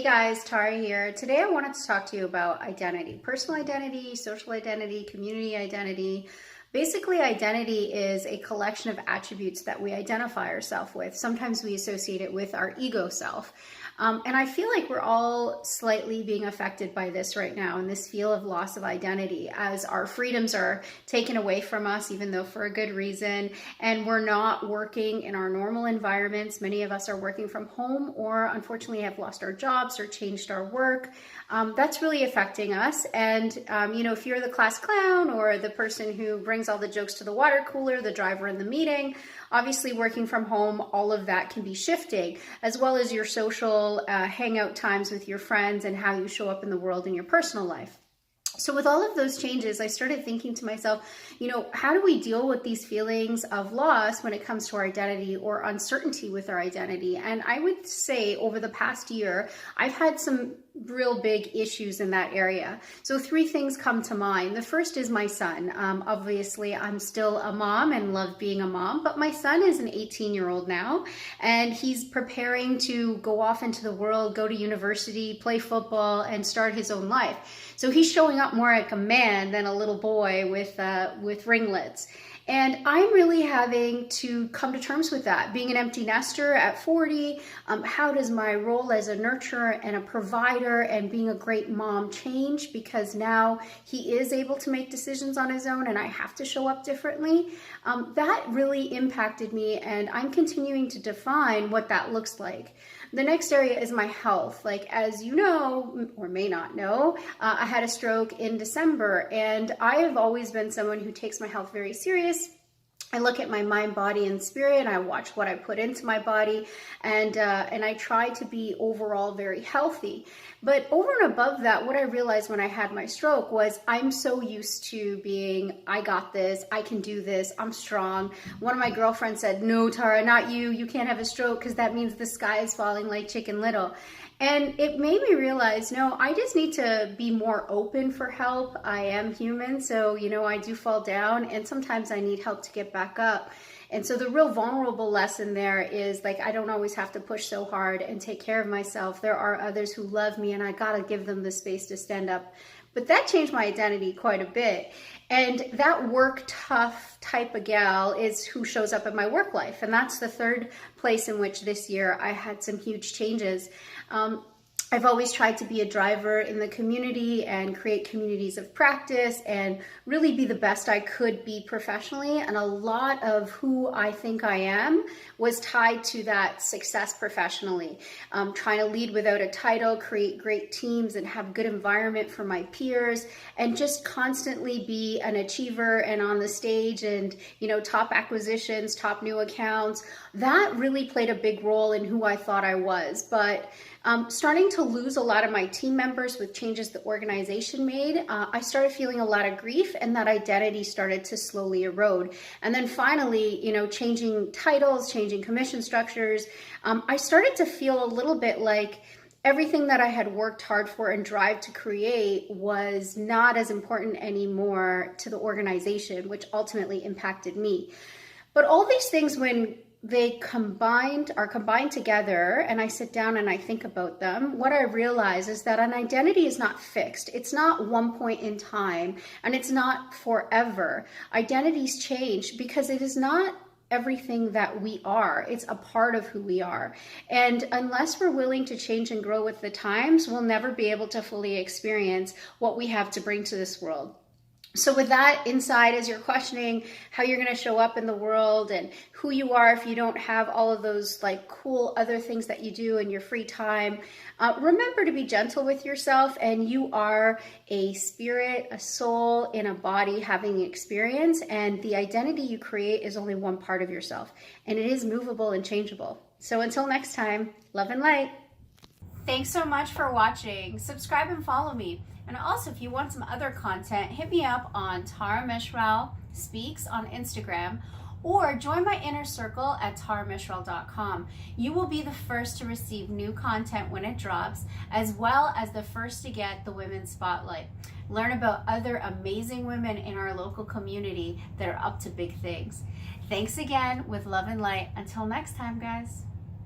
guys, Tara here. Today I wanted to talk to you about identity, personal identity, social identity, community identity. Basically, identity is a collection of attributes that we identify ourselves with. Sometimes we associate it with our ego self. And I feel like we're all slightly being affected by this right now, in this feel of loss of identity, as our freedoms are taken away from us, even though for a good reason, and we're not working in our normal environments. Many of us are working from home, or unfortunately have lost our jobs or changed our work. That's really affecting us. And if you're the class clown or the person who brings all the jokes to the water cooler, the driver in the meeting, obviously working from home, all of that can be shifting, as well as your social hangout times with your friends and how you show up in the world in your personal life. So with all of those changes, I started thinking to myself, how do we deal with these feelings of loss when it comes to our identity or uncertainty with our identity? And I would say over the past year, I've had some real big issues in that area. So 3 things come to mind. The first is my son. Obviously, I'm still a mom and love being a mom, but my son is an 18-year-old now, and he's preparing to go off into the world, go to university, play football, and start his own life. So he's showing up more like a man than a little boy with ringlets. And I'm really having to come to terms with that. Being an empty nester at 40, how does my role as a nurturer and a provider and being a great mom change? Because now he is able to make decisions on his own and I have to show up differently. That really impacted me, and I'm continuing to define what that looks like. The next area is my health. Like, as you know, or may not know, I had a stroke in December, and I have always been someone who takes my health very serious. I look at my mind, body, and spirit, and I watch what I put into my body, and I try to be overall very healthy. But over and above that, what I realized when I had my stroke was I'm so used to being, I got this, I can do this, I'm strong. One of my girlfriends said, "No, Tara, not you. You can't have a stroke because that means the sky is falling like Chicken Little." And it made me realize, no, I just need to be more open for help. I am human, so, I do fall down, and sometimes I need help to get back up. And so the real vulnerable lesson there is, like, I don't always have to push so hard and take care of myself. There are others who love me, and I gotta give them the space to stand up. But that changed my identity quite a bit. And that work tough type of gal is who shows up in my work life. And that's the third place in which this year I had some huge changes. I've always tried to be a driver in the community and create communities of practice and really be the best I could be professionally. And a lot of who I think I am was tied to that success professionally. Trying to lead without a title, create great teams, and have good environment for my peers, and just constantly be an achiever and on the stage and, top acquisitions, top new accounts. That really played a big role in who I thought I was. But starting to lose a lot of my team members with changes the organization made, I started feeling a lot of grief, and that identity started to slowly erode. And then finally, changing titles, changing commission structures, I started to feel a little bit like everything that I had worked hard for and drive to create was not as important anymore to the organization, which ultimately impacted me. But all these things, when they are combined together, and I sit down and I think about them, what I realize is that an identity is not fixed. It's not one point in time, and it's not forever. Identities change because it is not everything that we are. It's a part of who we are. And unless we're willing to change and grow with the times, we'll never be able to fully experience what we have to bring to this world. So with that inside, as you're questioning how you're going to show up in the world and who you are if you don't have all of those like cool other things that you do in your free time, remember to be gentle with yourself, and you are a spirit, a soul in a body having experience, and the identity you create is only one part of yourself, and it is movable and changeable. So until next time, love and light. Thanks so much for watching. Subscribe and follow me. And also, if you want some other content, hit me up on Tara Mishral Speaks on Instagram, or join my inner circle at taramishral.com. You will be the first to receive new content when it drops, as well as the first to get the Women's Spotlight. Learn about other amazing women in our local community that are up to big things. Thanks again, with love and light. Until next time, guys.